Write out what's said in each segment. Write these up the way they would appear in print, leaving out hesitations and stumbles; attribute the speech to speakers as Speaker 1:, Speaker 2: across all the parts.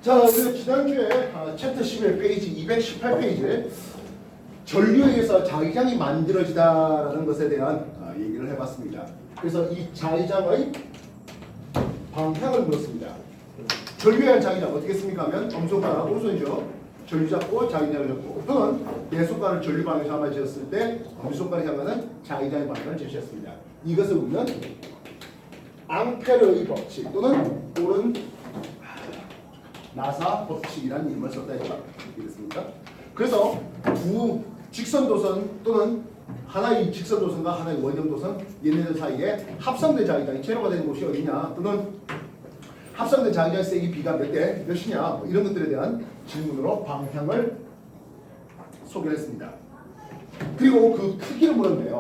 Speaker 1: 자, 우리가 지난주에 챕터 11페이지 218페이지에 전류에 의해서 자기장이 만들어지다라는 것에 대한 얘기를 해봤습니다. 그래서 이 자기장의 방향을 물었습니다. 전류에 의한 자기장 어떻게 했습니까 하면 엄손가락 오른손이죠. 전류 잡고 자기장을 잡고 또는 내 손가락을 전류 방향에 잡아 쥐었을 때 엄손가락이 하면은 자기장의 방향을 제시했습니다. 이것을 우리는 앙페르의 법칙 또는 오른 나사 법칙이라는 이름을 썼다 했죠. 이렇습니까? 그래서 두 직선 도선 또는 하나의 직선 도선과 하나의 원형 도선 얘네들 사이에 합성된 자기장이 제로가 되는 곳이 어디냐 또는 합성된 자기장의 세기 B가 몇 대 몇이냐 뭐 이런 것들에 대한 질문으로 방향을 소개했습니다. 그리고 그 크기를 물었네요.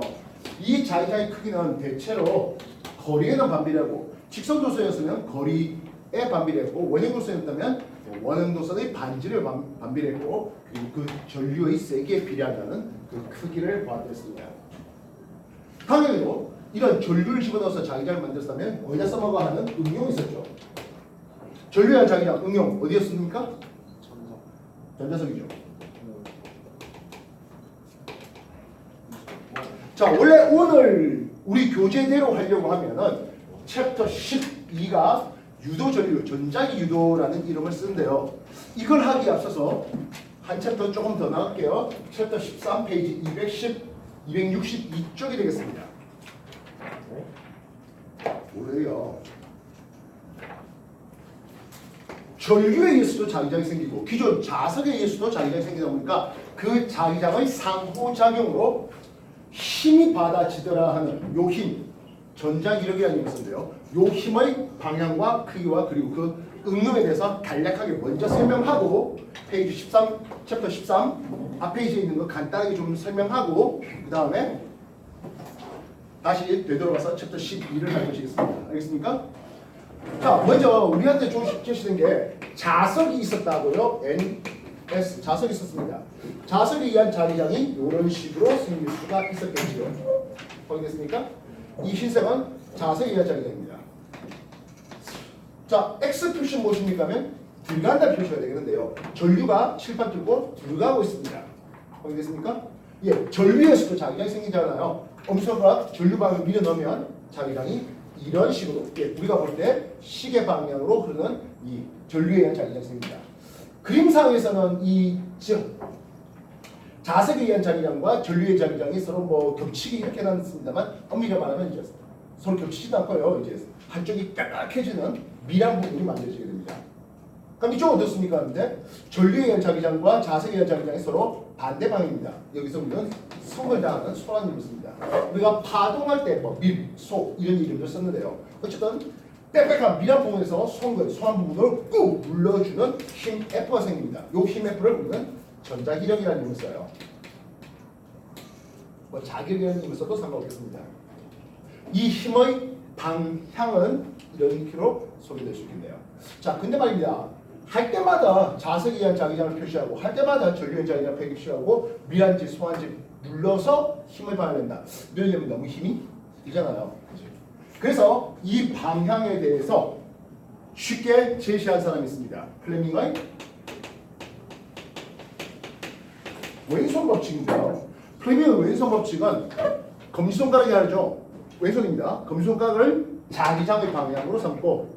Speaker 1: 이 자기장의 크기는 대체로 거리에는 반비례하고 직선 도선이었으면 거리에 반비례했고 원형 도선이었다면 원형 도선의 반지를 반비례했고 그리고 그 전류의 세기에 비례한다는 그 크기를 보았습니다. 당연히도 이런 전류를 집어넣어서 자기장을 만들었다면 어디다 써먹어야 하는 응용이 있었죠. 전류에 의한 자기장 응용 어디였습니까? 전자석이죠. 자, 원래 오늘 우리 교재대로 하려고 하면은 챕터 12가 유도 전류, 전자기 유도라는 이름을 쓰는데요. 이걸 하기에 앞서서 한 챕터 조금 더 나갈게요. 챕터 13 페이지 262쪽이 되겠습니다. 뭐래요? 전류에 의해서도 자기장이 생기고 기존 자석에 의해서도 자기장이 생기다 보니까 그 자기장의 상호작용으로 힘이 받아지더라 하는 요 힘, 전자기력이라는 이름을 쓰는데요. 요 힘의 방향과 크기와 그리고 그 응용에 대해서 간략하게 먼저 설명하고 페이지 13, 챕터 13 앞페이지에 있는 거 간단하게 좀 설명하고 그 다음에 다시 되돌아가서 챕터 12를 가르치겠습니다. 알겠습니까? 자, 먼저 우리한테 좀 제시된 게 자석이 있었다고요. NS 자석이 있었습니다. 자석에 의한 자기장이 이런 식으로 생길 수가 있었겠지요. 확인됐습니까? 이 흰색은 자석에 의한 자기장입니다. 자, X 표시 무엇입니까 하면 들어간다 표시가 되겠는데요. 전류가 칠판 뚫고 들어가고 있습니다. 확인됐습니까? 예, 전류에서도 자기장이 생기잖아요. 엄손가락 전류 방향을 밀어 넣으면 자기장이 이런 식으로 우리가 볼 때 시계 방향으로 흐르는 이 전류에 의한 자기장이 생깁니다. 그림상에서는 이 자석에 의한 자기장과 전류의 자기장이 서로 뭐 겹치기 이렇게 나눴습니다만 엄밀히 말하면 이제 서로 겹치지도 않고요. 이제 한쪽이 까딱해지는 미랑 부분이 만들어지게 됩니다. 그럼 이쪽은 어떻습니까? 근데 전류에 의한 자기장과 자석에 의한 자기장이 서로 반대 방향입니다. 여기서 우리는 성을 다하는 소라는 이름을 씁니다. 우리가 파동할 때 뭐 밀, 소 이런 이름을 썼는데요. 어쨌든 빽빽한 미랑 부분에서 소한 부분을 꾹 눌러주는 힘 F가 생깁니다. 이 힘 F를 우리는 전자기력이라는 이름을 써요. 뭐 자기력이라는 이름을 써도 상관없겠습니다. 이 힘의 방향은 이렇게로 소개될 수 있겠네요. 자, 근데 말입니다. 할 때마다 자석에 의한 자기장을 표시하고 할 때마다 전류에 의한 자기장을 표시하고 밀한지 소한지 눌러서 힘을 발휘한다. 이러려면 너무 힘이 들잖아요. 그래서 이 방향에 대해서 쉽게 제시한 사람이 있습니다. 플레밍의 왼손 법칙입니다. 플레밍의 왼손 법칙은 검지손가락이 하죠. 왼손입니다. 검지손가락을 자기장의 방향으로 삼고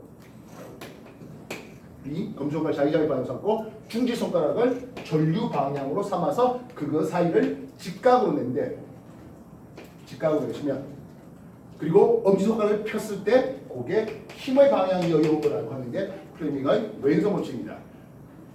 Speaker 1: B 검지손가락 자기장의 방향으로 삼고 중지손가락을 전류 방향으로 삼아서 그거 사이를 직각으로 낸데 직각으로 내시면 그리고 엄지손가락을 폈을 때 그게 힘의 방향이어야 라고 하는 게 플레밍의 왼손 법칙입니다.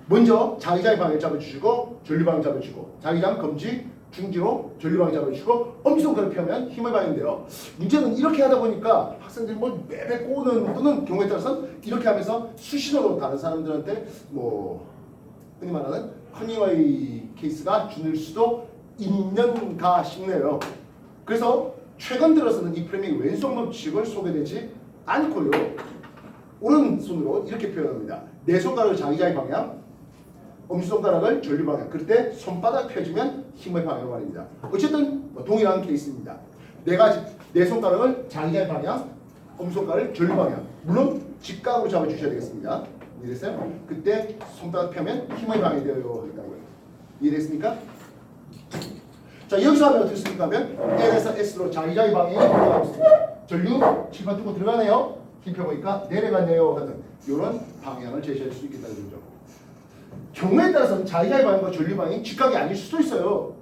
Speaker 1: 먼저 자기장의 방향을 잡아주시고 전류 방향 잡아주시고 자기장 검지 중지로 전류 방향 잡아주시고 엄지손가락을 펴면 힘의 방향인데요. 문제는 이렇게 하다 보니까 학생들이 뭐 매배 꼬는 또는 경우에 따라서는 이렇게 하면서 수신호로 다른 사람들한테 뭐 흔히 말하는 허니의 케이스가 주는 수도 있는가 싶네요. 그래서 최근 들어서는 이 플레밍의 왼손 법칙을 소개되지 않고요. 오른손으로 이렇게 표현합니다. 내 손가락을 자기장의 방향, 엄지손가락을 전류 방향. 그럴 때 손바닥 펴주면 힘의 방향 말입니다. 어쨌든 동일한 케이스입니다. 내 손가락을 자기장의 방향, 엄지손가락을 전류 방향. 물론 직각으로 잡아주셔야 되겠습니다. 이해됐어요? 그때 손바닥 펴면 힘의 방해되어요 했다고요. 이해됐습니까? 자 여기서 하면 어떻게 씁니까 하면 L에서 S로 자기자기 방향이 올라가고 있습니다. 전류 칠판 뚫고 들어가네요. 힘 펴보니까 내려가네요 하는 이런 방향을 제시할 수 있겠다는 거죠. 경우에 따라서는 자기자기 방향과 전류 방향이 직각이 아닐 수도 있어요.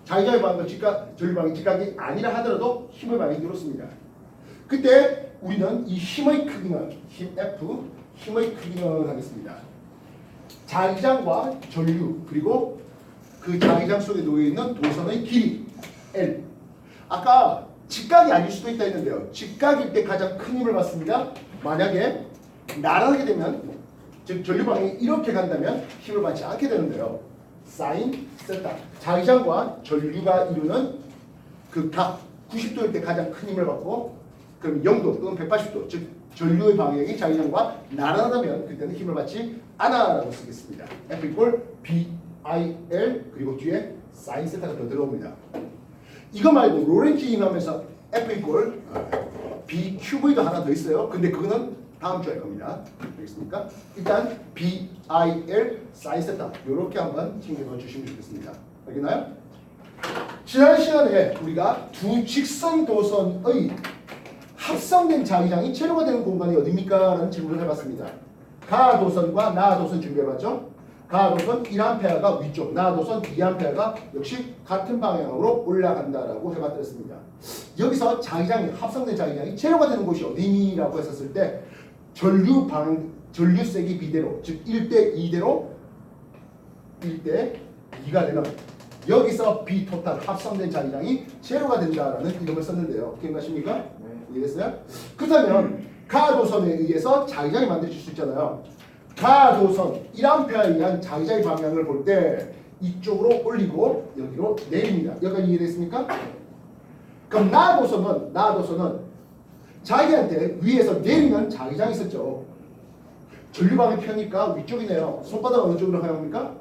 Speaker 1: 자기자기 방향과 전류 방향이 직각이 아니라 하더라도 힘의 방향이 이렇습니다. 그때 우리는 이 힘의 크기는 힘 F, 힘의 크기는 하겠습니다. 자기장과 전류 그리고 그 자기장 속에 놓여있는 도선의 길이 L. 아까 직각이 아닐 수도 있다 했는데요. 직각일 때 가장 큰 힘을 받습니다. 만약에 나란하게 되면 즉 전류 방향이 이렇게 간다면 힘을 받지 않게 되는데요. 사인 세타 자기장과 전류가 이루는 그 각 90도일 때 가장 큰 힘을 받고 그럼 0도 또는 180도 즉 전류의 방향이 자기장과 나란하다면 그때는 힘을 받지 않아라고 쓰겠습니다. F 이퀄 BIL 그리고 뒤에 사인 세타가 더 들어옵니다. 이거 말고 로렌츠 힘 하면서 F 이퀄 BQV도 하나 더 있어요. 근데 그거는 다음 주에 할 겁니다. 알겠습니까? 일단 BIL 사인 세타 이렇게 한번 챙겨 주시면 좋겠습니다. 알겠나요? 지난 시간에 우리가 두 직선 도선의 합성된 자기장이 체류가 되는 공간이 어디입니까? 라는 질문을 해봤습니다. 가도선과 나도선 준비해봤죠? 가도선 1A가 위쪽, 나도선 2A가 역시 같은 방향으로 올라간다라고 해봤습니다. 여기서 자기장이 합성된 자기장이 체류가 되는 곳이 어디라고 했었을 때 전류색이 비대로 즉 1대 2대로 1대 2가 되는 여기서 비토탈 합성된 자기장이 제로가 된다라는 이름을 썼는데요. 기억나십니까? 네. 이해됐어요? 그렇다면 가도선에 의해서 자기장이 만들어질 수 있잖아요. 가도선 1A에 의한 자기장의 방향을 볼 때 이쪽으로 올리고 여기로 내립니다. 여기까지 이해됐습니까? 그럼 나도선은 자기한테 위에서 내리는 자기장이 있었죠. 전류방에 펴니까 위쪽이네요. 손바닥 어느 쪽으로 향합니까?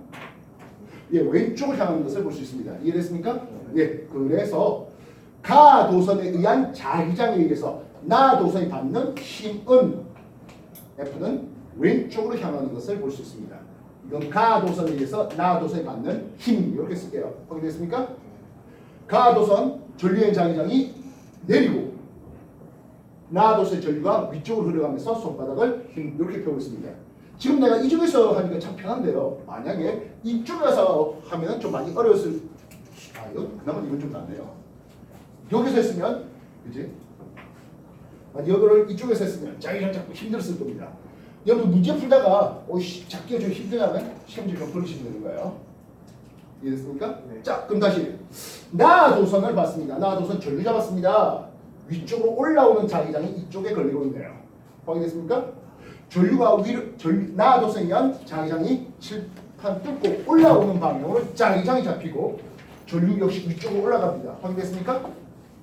Speaker 1: 예, 왼쪽을 향하는 것을 볼 수 있습니다. 이해됐습니까? 예, 그래서 가도선에 의한 자기장에 의해서 나도선이 받는 힘은 F는 왼쪽으로 향하는 것을 볼 수 있습니다. 이건 가도선에 의해서 나도선이 받는 힘 이렇게 쓸게요. 확인됐습니까? 가도선 전류의 자기장이 내리고 나도선의 전류가 위쪽으로 흘러가면서 손바닥을 이렇게 펴고 있습니다. 지금 내가 이쪽에서 하니까 참 편한데요. 만약에 이쪽에서 하면 좀 많이 어려웠을 그나마 이건 좀 낫네요. 여기서 했으면 그지? 여기를 이쪽에서 했으면 자기장 잡고 힘들었을 겁니다. 여러분 문제 풀다가 잡기가 좀 힘들다면 시험지 좀 버리시면 되는 거예요. 이해됐습니까? 네. 자 그럼 다시 나도선을 봤습니다. 나도선 전류 잡았습니다. 위쪽으로 올라오는 자기장이 이쪽에 걸리고 있네요. 확인됐습니까? 전류가 나도선에 의한 자기장이 칠판 뚫고 올라오는 방향으로 자기장이 잡히고 전류 역시 위쪽으로 올라갑니다. 확인됐습니까?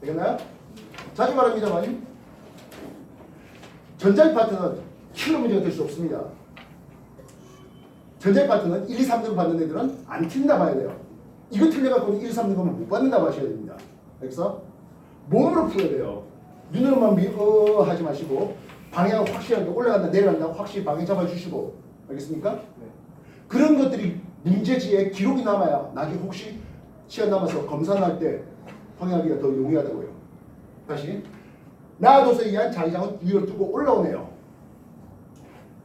Speaker 1: 되겠나요? 자주 말합니다만 전자의 파트는 킬러 문제가 될 수 없습니다. 전자의 파트는 1, 2, 3등 받는 애들은 안 틀린다 봐야 돼요. 이거 틀려갖고 1, 2, 3등은 못 받는다 하셔야 됩니다. 그래서 몸으로 풀어야 돼요. 눈으로만 하지 마시고 방향을 확실하게 올라간다 내려간다 확실히 방향 잡아주시고 알겠습니까? 네. 그런 것들이 문제지에 기록이 남아야 나중에 혹시 시간 남아서 검사할 때 확인하기가 더 용이하다고요. 다시 나도선에 의한 자기장은 위로 뜨고 올라오네요.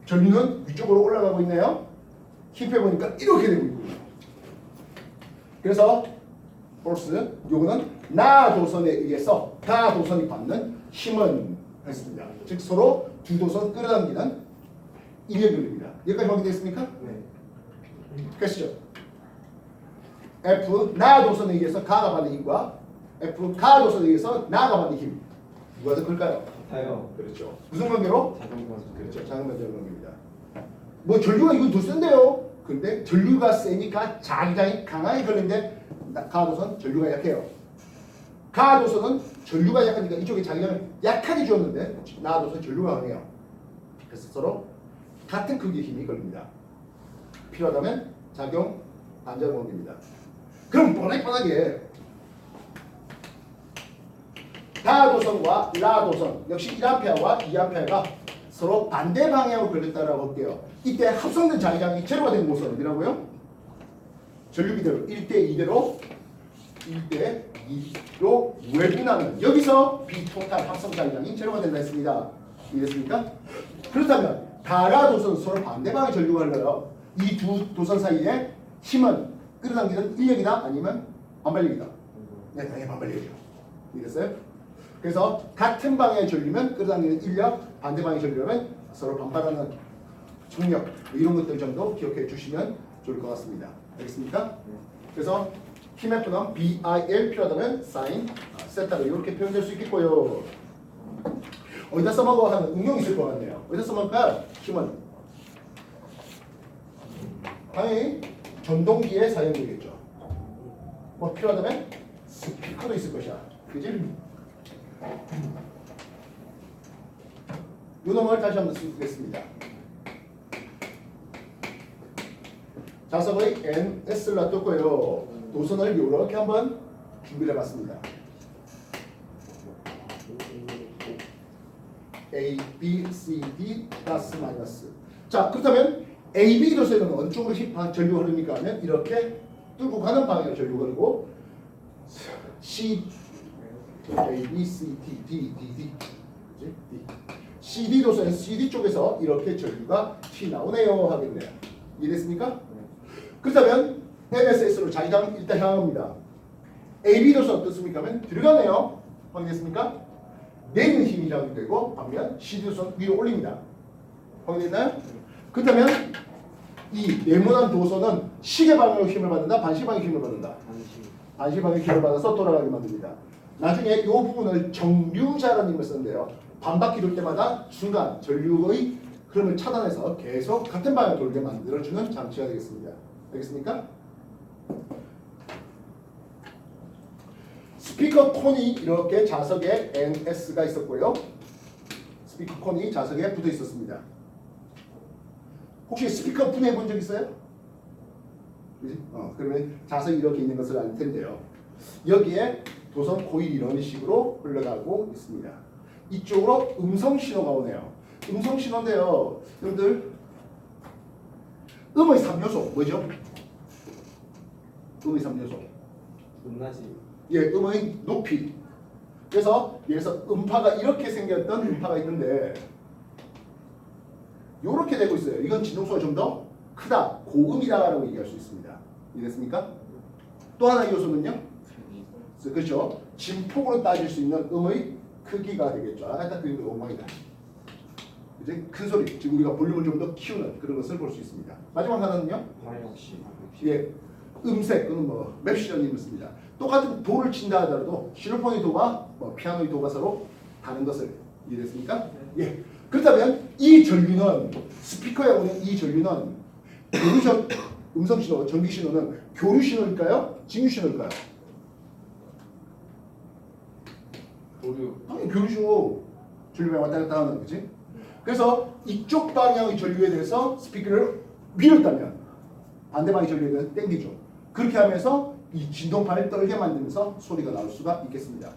Speaker 1: 전류는 위쪽으로 올라가고 있네요. 힘빼보니까 이렇게 되고 있고요. 그래서 폴스 요거는 나도선에 의해서 가도선이 받는 힘은 했습니다. 즉 서로 두 도선 끌어당기는 인력입니다. 여기까지 확인됐습니까? 네. 그렇죠. F 나도선에 의해서 가가 받는 힘과 F 가도선에 의해서 나가 받는 힘 누가 더 클까요?
Speaker 2: 같아요.
Speaker 1: 그렇죠. 무슨 관계로?
Speaker 2: 자동관.
Speaker 1: 그렇죠. 자동관계로 관계입니다. 뭐 전류가 이건 더 센데요. 근데 전류가 세니까 자기장이 강하게 걸리는데 가도선 전류가 약해요. 가도선은 전류가 약하니까 이쪽에 자기장을 약하게 주었는데 나도선 전류가 강해요. 그래서 서로 같은 크기의 힘이 걸립니다. 필요하다면 작용 반작용 관계입니다. 그럼 뻔하게 가도선과 라도선 역시 1A와 2A가 서로 반대 방향으로 걸렸다라고 할게요. 이때 합성된 자기장이 제로가 된 곳은 어디라고요? 전류비대로 1대 2대로 1대 2로 외분하는 여기서 비토탈 합성 자기장이 제로가 된다 했습니다. 이해됐습니까? 그렇다면 다라 도선 서로 반대 방향 전류가 흘러요. 이 두 도선 사이에 힘은 끌어당기는 인력이다 아니면 반발력이다. 네, 당연히 반발력이요. 이해됐어요? 그래서 같은 방향의 전류면 끌어당기는 인력, 반대 방향의 전류면 서로 반발하는 중력 이런 것들 정도 기억해 주시면 좋을 것 같습니다. 알겠습니까? 그래서 힘F는 BIL 필요하다면 사인 세타로 이렇게 표현될 수 있겠고요. 어디다 써먹어 하는 응용이 있을 것 같네요. 어디다 써먹을까요? 힘은 당연히 전동기에 사용되겠죠. 뭐 필요하다면 스피커도 있을 것이야. 그지? 이 놈을 다시 한번 쓰겠습니다. 자석의 NS를 놔뒀고요. 도선을 이렇게 한번 준비를 해봤습니다. A, B, C, D 플러스 마이너스. 자, 그렇다면 A, B 도선에는 어느 쪽으로 전류가 흐릅니까? 하면 이렇게 뚫고 가는 방향으로 전류가 흐르고 C, A, B, C, D, D, D, D, 그치? D. CD 도선은 CD 쪽에서 이렇게 전류가 튀나오네요 하겠네요. 이해됐습니까? 그렇다면 MSS로 자기장 일단 향합니다. AB 도선 어떻습니까? 하면 들어가네요. 확인됐습니까? 내리는 힘이 작용되고 반면 CD 도선 위로 올립니다. 확인됐나요? 그렇다면 이 네모난 도선은 시계 방향으로 힘을 받는다, 반시 방향 힘을 받는다. 반시 방향 힘을 받아서 돌아가게 만듭니다. 나중에 이 부분을 정류자라는 힘을 쓰는데요. 반바퀴 돌 때마다 순간 전류의 흐름을 차단해서 계속 같은 방향으로 돌게 만들어주는 장치가 되겠습니다. 알겠습니까? 스피커 콘이 이렇게 자석에 NS가 있었고요. 스피커 콘이 자석에 붙어 있었습니다. 혹시 스피커 분해해 본 적 있어요? 그지? 그러면 자석이 이렇게 있는 것을 알 텐데요. 여기에 도선 코일이 이런 식으로 흘러가고 있습니다. 이쪽으로 음성 신호가 오네요. 음성 신호인데요. 여러분들 음의 3요소 뭐죠? 음의 3요소.
Speaker 2: 높낮이.
Speaker 1: 예, 음의 높이. 그래서 여기서 음파가 이렇게 생겼던 음파가 있는데 이렇게 되고 있어요. 이건 진동수가 좀 더 크다, 고음이다라고 얘기할 수 있습니다. 이해됐습니까? 또 하나의 요소는요. 그렇죠. 진폭으로 따질 수 있는 음의 크기가 되겠죠. 딱 그 엉망이다. 이제 큰 소리, 지금 우리가 볼륨을 좀 더 키우는 그런 것을 볼 수 있습니다. 마지막 하나는요.
Speaker 2: 방역시.
Speaker 1: 예, 음색 또는 뭐 맵시전이 있습니다. 똑같은 도를 친다 하더라도 실로폰의 도와 뭐 피아노의 도가 서로 다른 것을 이해됐습니까? 예. 그렇다면 이 전류는 스피커에 오는 이 전류는 교류 음성 신호, 전기 신호는 교류 신호일까요? 직류 신호일까요?
Speaker 2: 교류.
Speaker 1: 당연히 교류 신호. 전류가 왔다 갔다 하는 거지. 그래서 이쪽 방향의 전류에 대해서 스피커를 밀었다면 반대 방향의 전류에 대해서 당기죠. 그렇게 하면서 이 진동파를 떨게 만들면서 소리가 나올 수가 있겠습니다.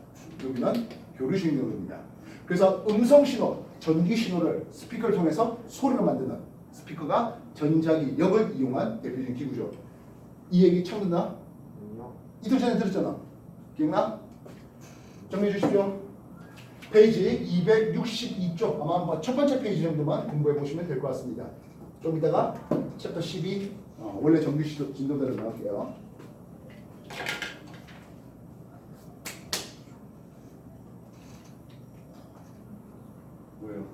Speaker 1: 여기는 교류 신호입니다. 그래서 음성 신호, 전기 신호를 스피커를 통해서 소리를 만드는 스피커가 전자기 역을 이용한 대표적인 기구죠. 이 얘기 처음 듣나? 이틀 전에 들었잖아. 기억나? 정리해 주십시오. 페이지 262쪽 아마 뭐 첫 번째 페이지 정도만 공부해 보시면 될 것 같습니다. 좀 이따가 챕터 12 원래 정규 진도대로 나갈게요. 왜요?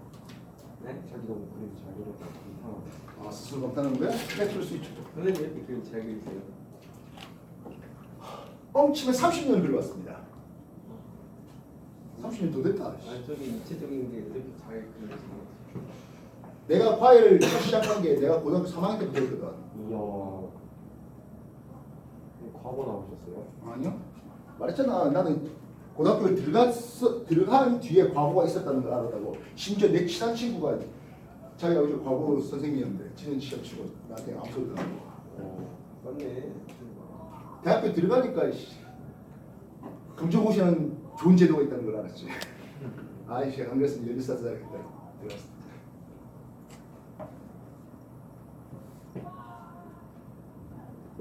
Speaker 2: 네? 자기 너무 그림 잘 그렸다. 이상하다.
Speaker 1: 스스로 감탄하는 거야? 그래 그럴 수 있죠.
Speaker 2: 선생님 이렇게 그림 잘 그리세요?
Speaker 1: 뻥치면 30년을 그려왔습니다. 30년 더 됐다.
Speaker 2: 아니 저기 입체적인 게 이렇게 잘 그려지는
Speaker 1: 내가 과외를 시작한 게 내가 고등학교 3학년 때부터 했거든.
Speaker 2: 이야. 과거 나오셨어요?
Speaker 1: 아니요. 말했잖아. 나는 고등학교에 들어간 뒤에 과거가 있었다는 걸 알았다고. 심지어 내 친한 친구가 자기가 요즘 과거 선생님이었는데 지는 시험 치고 나한테 암소리더라고.
Speaker 2: 맞네.
Speaker 1: 대학교 들어가니까 검정고시는 좋은 제도가 있다는 걸 알았지. 아이씨 안 그랬으면 14살 들어갔어.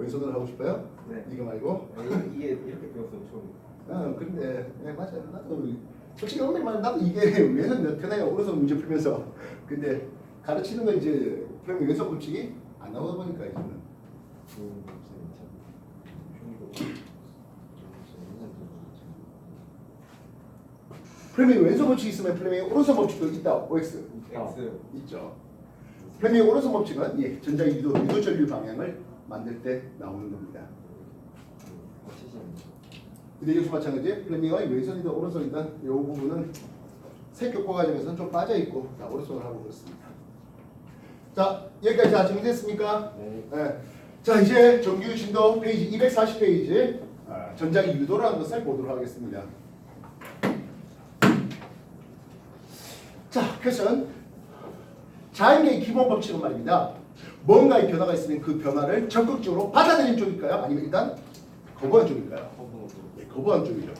Speaker 1: 왼손으로 하고 싶어요?
Speaker 2: 네.
Speaker 1: 이거 말고?
Speaker 2: 이게 이렇게 배웠어요 처음.
Speaker 1: 근데 맞아요. 나도 솔직히 엄밀히 말하면 나도 이게 왼손 몇 편해요. 오른손 문제 풀면서. 근데 가르치는 건 이제 그러면 왼손 법칙이 안 나오다 보니까 이제는. 플레밍 왼손 법칙이 있으면 플레밍 오른손 법칙도 있다. OX
Speaker 2: X.
Speaker 1: 있죠. 플레밍 오른손 법칙은 전자 유도 전류 방향을 만들 때 나오는 겁니다. 근데 여기서 마찬가지 플레밍의 왼손이든 오른손이든 이 부분은 색교과 과정에서는 좀 빠져 있고 다 오른손을 하고 그렇습니다. 자 여기까지 다 정리됐습니까?
Speaker 2: 네.
Speaker 1: 자 이제 정규 진도 페이지 240페이지 전자기 유도라는 것을 보도록 하겠습니다. 자 퀘션 자연계의 기본 법칙은 말입니다. 뭔가의 변화가 있으면 그 변화를 적극적으로 받아들이는 쪽일까요? 아니면 일단 거부하는 쪽일까요? 네, 거부하는 쪽이죠.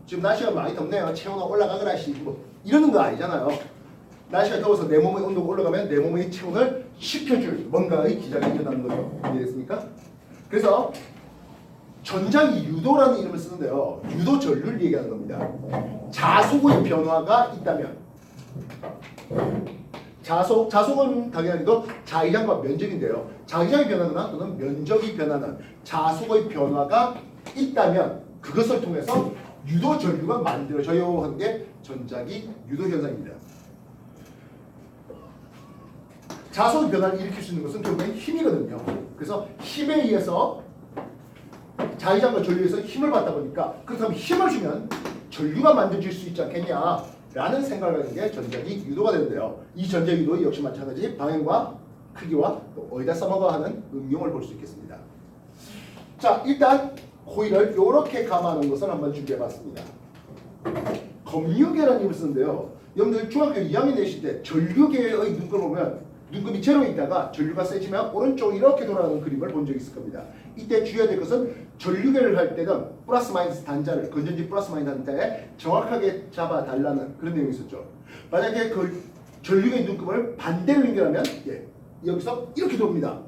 Speaker 1: 지금 날씨가 많이 덥네요. 체온이 올라가거나 뭐 이러는 거 아니잖아요. 날씨가 더워서 내 몸의 온도가 올라가면 내 몸의 체온을 식혀줄 뭔가의 기작이 일어나는 거죠. 이해됐습니까? 그래서 전자기 유도라는 이름을 쓰는데요. 유도 전류를 얘기하는 겁니다. 자속의 변화가 있다면 자속은 당연히도 자기장과 면적인데요. 자기장이 변하거나 또는 면적이 변하는 자속의 변화가 있다면 그것을 통해서 유도 전류가 만들어져요 하는 게 전자기 유도 현상입니다. 자속의 변화를 일으킬 수 있는 것은 결국엔 힘이거든요. 그래서 힘에 의해서 자기장과 전류에서 힘을 받다 보니까 그렇다면 힘을 주면 전류가 만들어질 수 있지 않겠냐 라는 생각을 하는 게 전자기 유도가 되는데요. 이 전자기 유도 역시 마찬가지 방향과 크기와 또 어디다 써먹어 하는 응용을 볼 수 있겠습니다. 자 일단 코일을 이렇게 감아놓은 것을 한번 준비해봤습니다. 검유계라는 이름을 쓰는데요. 여러분들 중학교 2학년 내실 때 전류계의 눈금을 보면 눈금이 제로에 있다가 전류가 세지면 오른쪽 이렇게 돌아가는 그림을 본 적이 있을 겁니다. 이때 주의해야 될 것은 전류계를 할 때는 플러스 마이너스 단자를 건전지 플러스 마이너스 단자에 정확하게 잡아달라는 그런 내용이 있었죠. 만약에 그 전류계 눈금을 반대로 연결하면 여기서 이렇게 돕니다.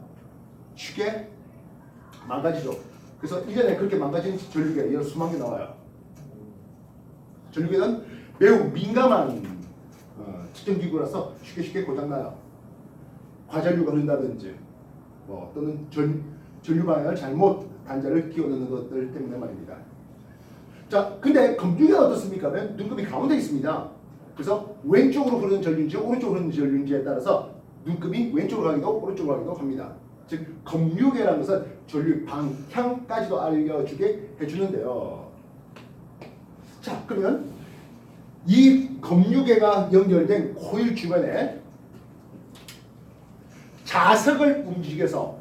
Speaker 1: 쉽게 망가지죠. 그래서 1년에 그렇게 망가진 전류계 이런 수만 개 나와요. 전류계는 매우 민감한 측정기구라서 쉽게 고장나요. 과전류가 흐른다든지 또는 전류 방향을 잘못 단자를 끼워 넣는 것들 때문에 말입니다. 자, 근데 검유계가 어떻습니까? 하면 눈금이 가운데 있습니다. 그래서 왼쪽으로 흐르는 전류인지 오른쪽으로 흐르는 전류인지에 따라서 눈금이 왼쪽으로 가기도 오른쪽으로 가기도 합니다. 즉 검유계라는 것은 전류 방향까지도 알려주게 해주는데요. 자, 그러면 이 검유계가 연결된 코일 주변에 자석을 움직여서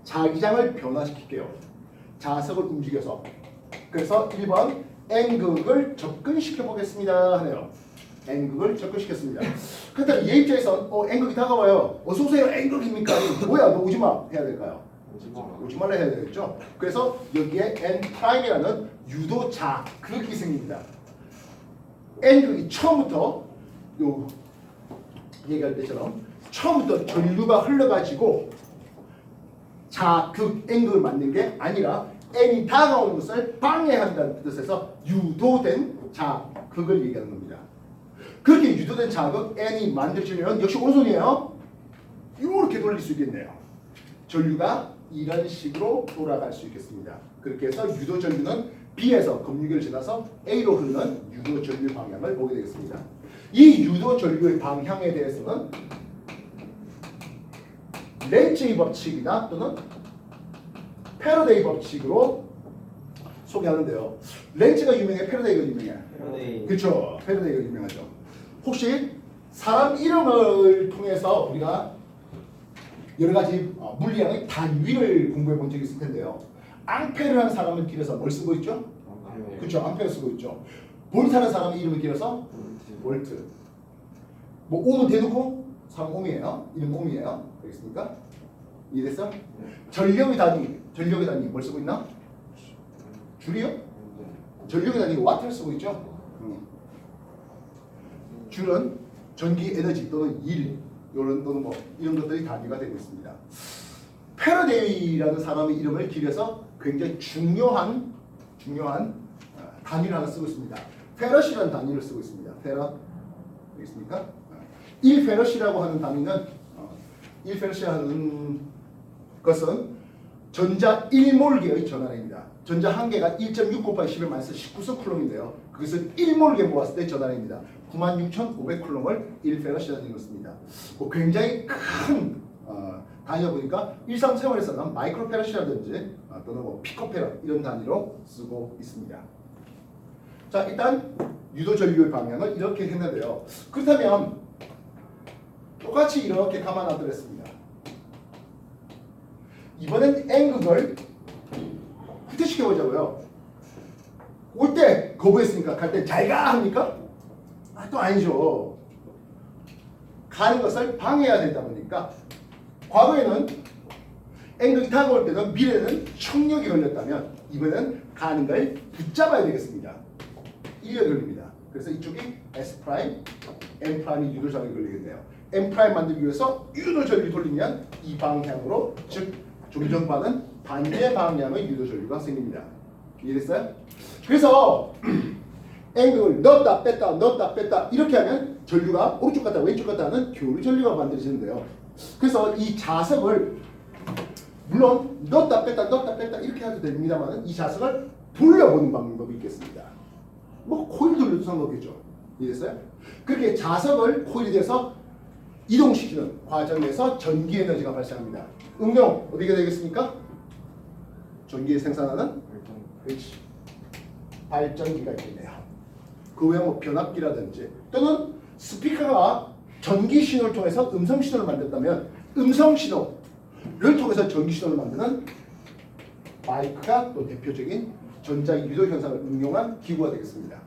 Speaker 1: 자기장을 변화시킬게요. 자석을 움직여서. 그래서 1번 N극을 접근시켜 보겠습니다 하네요. N극을 접근시켰습니다. 그렇다면 얘 입장에선 N극이 다가와요. 어서오세요 N극입니까? 뭐야 너 오지마 해야 될까요? 오지 말라 해야 되겠죠. 그래서 여기에 N'이라는 유도 자극이 생깁니다. N극이 처음부터 요 얘기할 때처럼 처음부터 전류가 흘러가지고 자극 N극을 만든 게 아니라 N이 다가오는 것을 방해한다는 뜻에서 유도된 자극을 얘기하는 겁니다. 그렇게 유도된 자극 N이 만들어지면 역시 오른손이에요. 이렇게 돌릴 수 있겠네요. 전류가 이런 식으로 돌아갈 수 있겠습니다. 그렇게 해서 유도 전류는 B에서 검유계를 지나서 A로 흐르는 유도 전류 방향을 보게 되겠습니다. 이 유도 전류의 방향에 대해서는 렌츠의 법칙이나 또는 패러데이 법칙으로 소개하는데요. 렌츠가 유명해, 패러데이가 유명해.
Speaker 2: 패러데이.
Speaker 1: 그렇죠. 패러데이가 유명하죠. 혹시 사람 이름을 통해서 우리가 여러 가지 물리학의 단위를 공부해 본 적이 있을 텐데요. 앙페르라는 사람을 길어서 뭘 쓰고 있죠? 그렇죠. 앙페르 쓰고 있죠. 볼트라는 사람의 이름을 길어서 볼트. 뭐 옴은 대놓고 3옴이에요. 이름 옴이에요. 알겠습니까? 이해됐어? 전력의 단위 뭘 쓰고 있나? 줄이요? 전력의 단위 와트를 쓰고 있죠. 줄은 전기 에너지 또는 일 또는 뭐 이런 것들이 단위가 되고 있습니다. 패러데이라는 사람의 이름을 기려서 굉장히 중요한 단위를 하나 쓰고 있습니다. 페럿이라는 단위를 쓰고 있습니다. 페럿 되겠습니까? 1페럿이라고 하는 단위는 1페럿이라는 것은 전자 1몰계의 전하량입니다. 전자 한 개가 1.6 곱하기 10의 마이너스 19석 쿨럼인데요. 그것을 1몰계 모았을 때 전하량입니다. 96,500쿨럼을 1페럿이라는 이름을 씁니다. 굉장히 큰 단위다 보니까 일상생활에서는 마이크로페럿이라든지 또는 피코페럿 이런 단위로 쓰고 있습니다. 자, 일단 유도전류의 방향을 이렇게 했는데요. 그렇다면 똑같이 이렇게 감아놔드렸습니다. 이번엔 N극을 후퇴시켜보자고요. 올 때 거부했으니까 갈 때 잘가 합니까? 또 아니죠. 가는 것을 방해해야 된다 보니까 과거에는 N극이 다가올 때는 미래는 청력이 걸렸다면 이번에는 가는 걸 붙잡아야 되겠습니다. 이게 걸립니다. 그래서 이쪽이 S', M'이 유도전력이 걸리겠네요. M' 만들기 위해서 유도전력이 돌리면 이 방향으로, 즉 종전과는 반대 방향의 유도전류가 생깁니다. 이해됐어요? 그래서 N극을 넣었다 뺐다 이렇게 하면 전류가 오른쪽 갔다 왼쪽 갔다 하는 교류 전류가 만들어지는데요. 그래서 이 자석을 물론 넣었다 뺐다 이렇게 해도 됩니다만 이 자석을 돌려보는 방법이 있겠습니다. 코일 돌려도 상관없겠죠. 이해됐어요? 그렇게 자석을 코일이 돼서 이동시키는 과정에서 전기 에너지가 발생합니다. 응용 어디가 되겠습니까? 전기를 생산하는 발전기가 있겠네요. 그 외에 변압기라든지 또는 스피커가 전기 신호를 통해서 음성 신호를 만든다면 음성 신호를 통해서 전기 신호를 만드는 마이크가 또 대표적인 전자 유도 현상을 응용한 기구가 되겠습니다.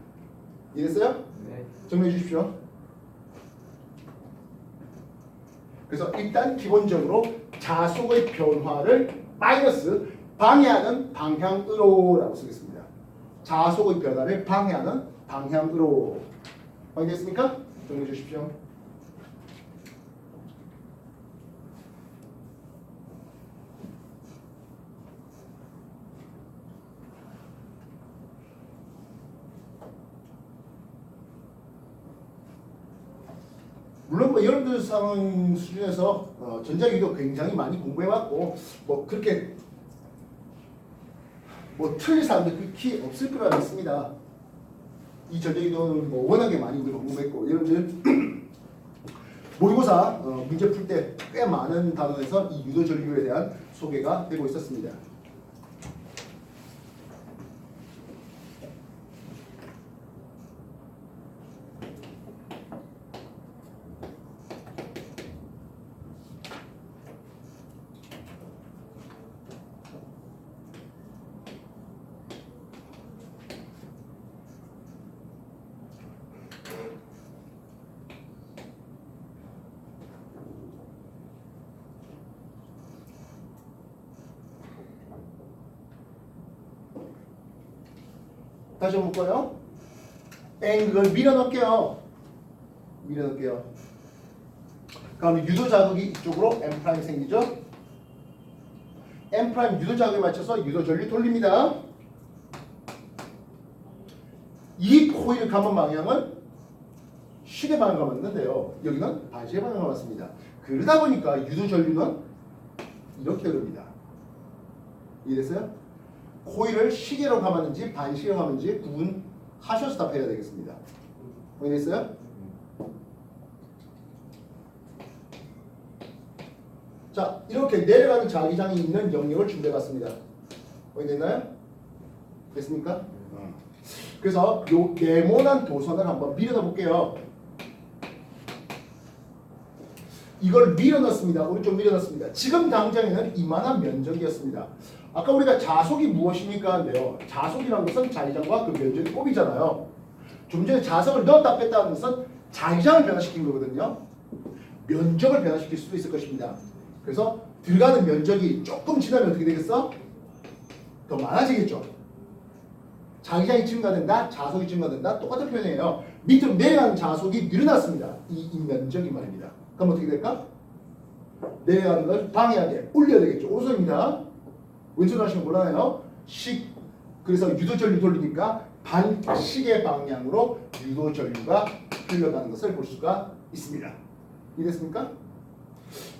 Speaker 1: 이해됐어요?
Speaker 2: 네.
Speaker 1: 정리해 주십시오. 그래서 일단 기본적으로 자속의 변화를 마이너스 방해하는 방향으로라고 쓰겠습니다. 자속의 변화를 방해하는 방향으로. 확인됐습니까? 정리해 주십시오. 물론 여러분들 상황 수준에서 전자기도 굉장히 많이 공부해왔고 그렇게 틀릴 사람들 그렇게 없을 거라 믿습니다. 이 전자기도는 워낙에 많이 우리가 공부했고 여러분들 모의고사 문제 풀 때 꽤 많은 단원에서 이 유도전류에 대한 소개가 되고 있었습니다. 다시 한번 볼까요? N극을 밀어넣을게요. 그럼 유도 자극이 이쪽으로 M' 생기죠? M' 유도 자극에 맞춰서 유도 전류 돌립니다. 이 코일을 감은 방향은 시계 방향과 맞는데요. 여기는 반시계 방향과 맞습니다. 그러다 보니까 유도 전류는 이렇게 흐릅니다. 이해됐어요? 코일을 시계로 감았는지 반시계로 감았는지 구분하셔서 답해야 되겠습니다. 이해됐어요? 자, 이렇게 내려가는 자기장이 있는 영역을 준비해봤습니다. 됐나요? 됐습니까? 그래서 요 네모난 도선을 한번 밀어넣어 볼게요. 이걸 밀어넣습니다. 오른쪽 밀어넣습니다. 지금 당장에는 이만한 면적이었습니다. 아까 우리가 자속이 무엇입니까? 한데요. 자속이라는 것은 자기장과 그 면적이 곱이잖아요. 좀 전에 자석을 넣었다 뺐다 하는 것은 자기장을 변화시킨 거거든요. 면적을 변화시킬 수도 있을 것입니다. 그래서 들어가는 면적이 조금 지나면 어떻게 되겠어? 더 많아지겠죠. 자기장이 증가된다, 자속이 증가된다. 똑같은 표현이에요. 밑으로 내려가는 자속이 늘어났습니다. 이 면적이 말입니다. 그럼 어떻게 될까? 내려가는 걸 방해하게 올려야 되겠죠. 오른손입니다. 왼손 하시면 곤란해요. 그래서 유도전류 돌리니까 반시계 방향으로 유도전류가 흘러가는 것을 볼 수가 있습니다. 이해됐습니까?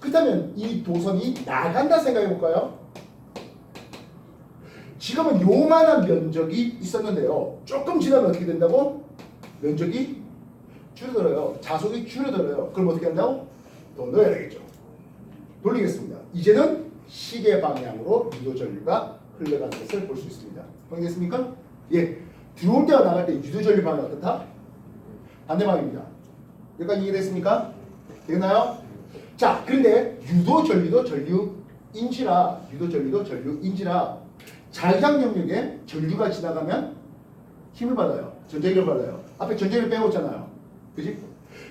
Speaker 1: 그렇다면 이 도선이 나간다 생각해 볼까요? 지금은 요만한 면적이 있었는데요. 조금 지나면 어떻게 된다고? 면적이 줄어들어요. 자속이 줄어들어요. 그럼 어떻게 한다고? 더 넣어야 되겠죠. 돌리겠습니다. 이제는 시계 방향으로 유도전류가 흘러가는 것을 볼 수 있습니다. 확인됐습니까? 예. 들어올 때와 나갈 때 유도전류 방향 어떻다? 반대방입니다. 여기까지 이해됐습니까? 되겠나요? 자, 그런데 유도전류도 전류인지라 자기장 영역에 전류가 지나가면 힘을 받아요. 전자기를 받아요. 앞에 전자기를 빼고있잖아요. 그지?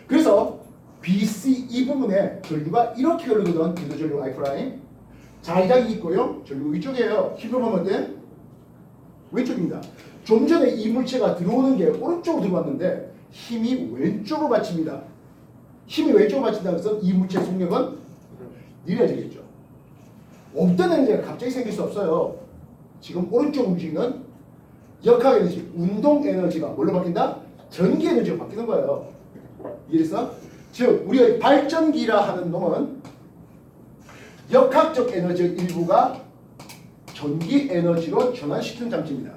Speaker 1: 그래서 BC 이 부분에 전류가 이렇게 흐르거든. 유도전류 I'. 자기장이 있고요. 전류가 위쪽이에요. 힘을 보면 어때? 왼쪽입니다. 좀 전에 이 물체가 들어오는 게 오른쪽으로 들어왔는데 힘이 왼쪽으로 받칩니다. 힘이 왼쪽으로 받친다고 해서 이 물체의 속력은 느려지겠죠. 없던 에너지가 갑자기 생길 수 없어요. 지금 오른쪽 움직이는 역학 에너지, 운동 에너지가 뭘로 바뀐다? 전기 에너지로 바뀌는 거예요. 이해했어? 즉 우리가 발전기라 하는 놈은 역학적 에너지 일부가 전기 에너지로 전환시키는 장치입니다.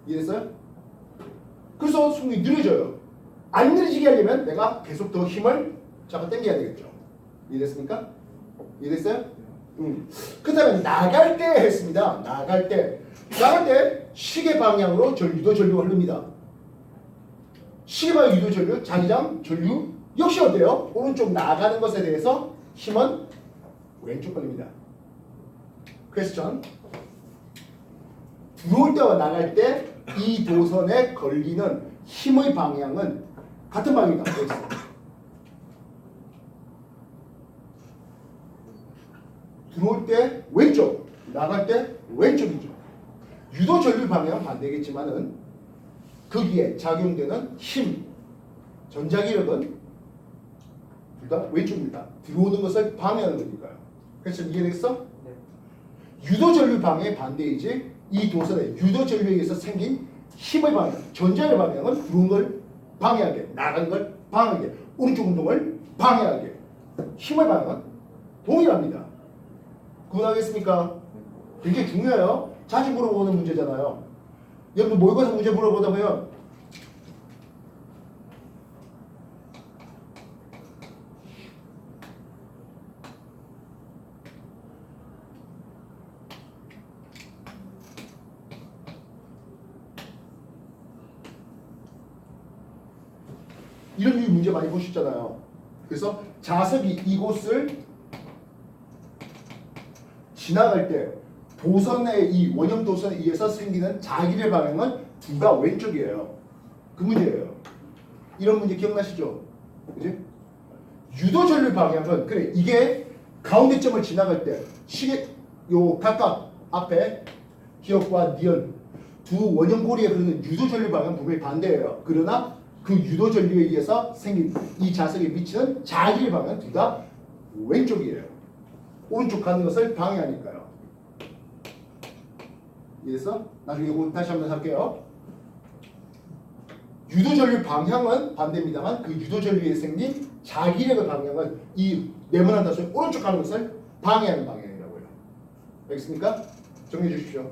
Speaker 1: 이해했어요? 그래서 속력이 느려져요. 안 느려지게 하려면 내가 계속 더 힘을 잡아 당겨야 되겠죠. 이해됐습니까? 이해됐어요? 그렇다면 나갈 때 했습니다. 나갈 때 시계 방향으로 유도 전류가 흐릅니다. 시계 방향 유도 전류, 자기장 전류 역시 어때요? 오른쪽 나가는 것에 대해서 힘은 왼쪽 걸립니다. 퀘스천. 들어올 때와 나갈 때 이 도선에 걸리는 힘의 방향은 같은 방향이다. 들어올 때 왼쪽, 나갈 때 왼쪽이죠. 유도 전류 방향은 반대겠지만은 거기에 작용되는 힘, 전자기력은 둘 다 왼쪽입니다. 들어오는 것을 방해하는 거니까요. 그래서 이해되겠어?
Speaker 2: 네.
Speaker 1: 유도 전류 방향의 반대이지 이 도선의 유도 전류에 의해서 생긴 힘의 방향, 전자의 방향은 들어온 걸 방해하게, 나가는 걸 방해하게, 오른쪽 운동을 방해하게. 힘의 방향은 동일합니다. 구분하겠습니까? 굉장히 중요해요. 자주 물어보는 문제잖아요. 여러분 모의고사 문제 물어보다 보면 이런 류의 문제 많이 보셨잖아요. 그래서 자석이 이곳을 지나갈 때 도선의 이 원형 도선에 의해서 생기는 자기의 방향은 둘 다 왼쪽이에요. 그 문제예요. 이런 문제 기억나시죠? 그지? 유도 전류 방향은 그래 이게 가운데 점을 지나갈 때 시계 요 각각 앞에 기역과 니은 두 원형 고리에 흐르는 유도 전류 방향은 분명히 반대예요. 그러나 그 유도 전류에 의해서 생긴 이 자석에 미치는 자기의 방향은 둘 다 왼쪽이에요. 오른쪽 가는 것을 방해하니까요. 이해했어? 나중에 이거 다시 한번 할게요. 유도전류 방향은 반대입니다만 그 유도전류에 생긴 자기력의 방향은 이 네모난 다수의 오른쪽 가는 것을 방해하는 방향이라고요. 알겠습니까? 정리해 주십시오.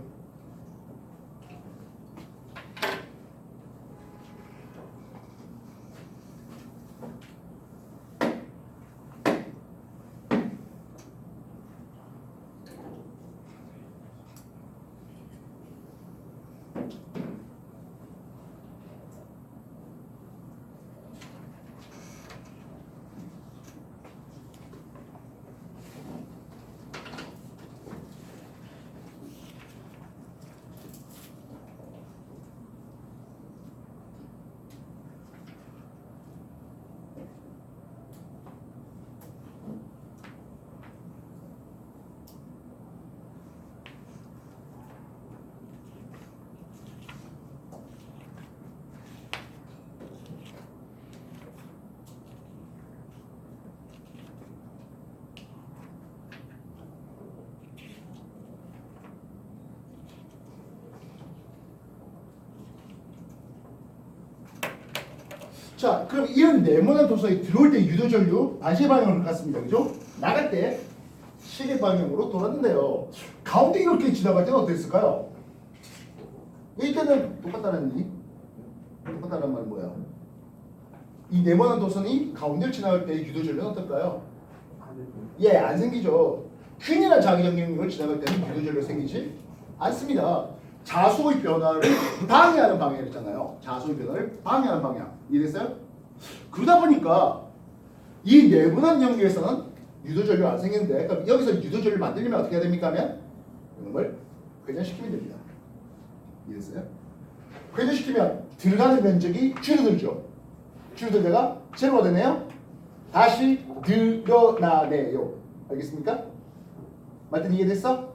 Speaker 1: 자, 그럼 이런 네모난 도선이 들어올 때 유도전류 반시 방향으로 갔습니다. 그죠? 나갈 때 시계 방향으로 돌았는데요. 가운데 이렇게 지나갈 때는 어땠을까요? 이때는 똑같다는 이 똑같다는 말은 뭐야? 이 네모난 도선이 가운데를 지나갈 때 유도전류는 어떨까요? 예, 안 생기죠. 균이나 자기장경력을 지나갈 때는 유도전류가 생기지 않습니다. 자수의 변화를 방해하는 방향이었잖아요. 자수의 변화를 방해하는 방향. 이해됐어요? 그러다 보니까 이 네모난 연기에서는 유도전류가 안 생기는데, 그럼 여기서 유도전류를 만들려면 어떻게 해야 됩니까? 하면 이런 걸 회전시키면 됩니다. 이해됐어요? 회전시키면 들어가는 면적이 줄어들죠. 줄어들다가 제로가 되네요. 다시 늘어나네요. 알겠습니까? 맞든 이해됐어?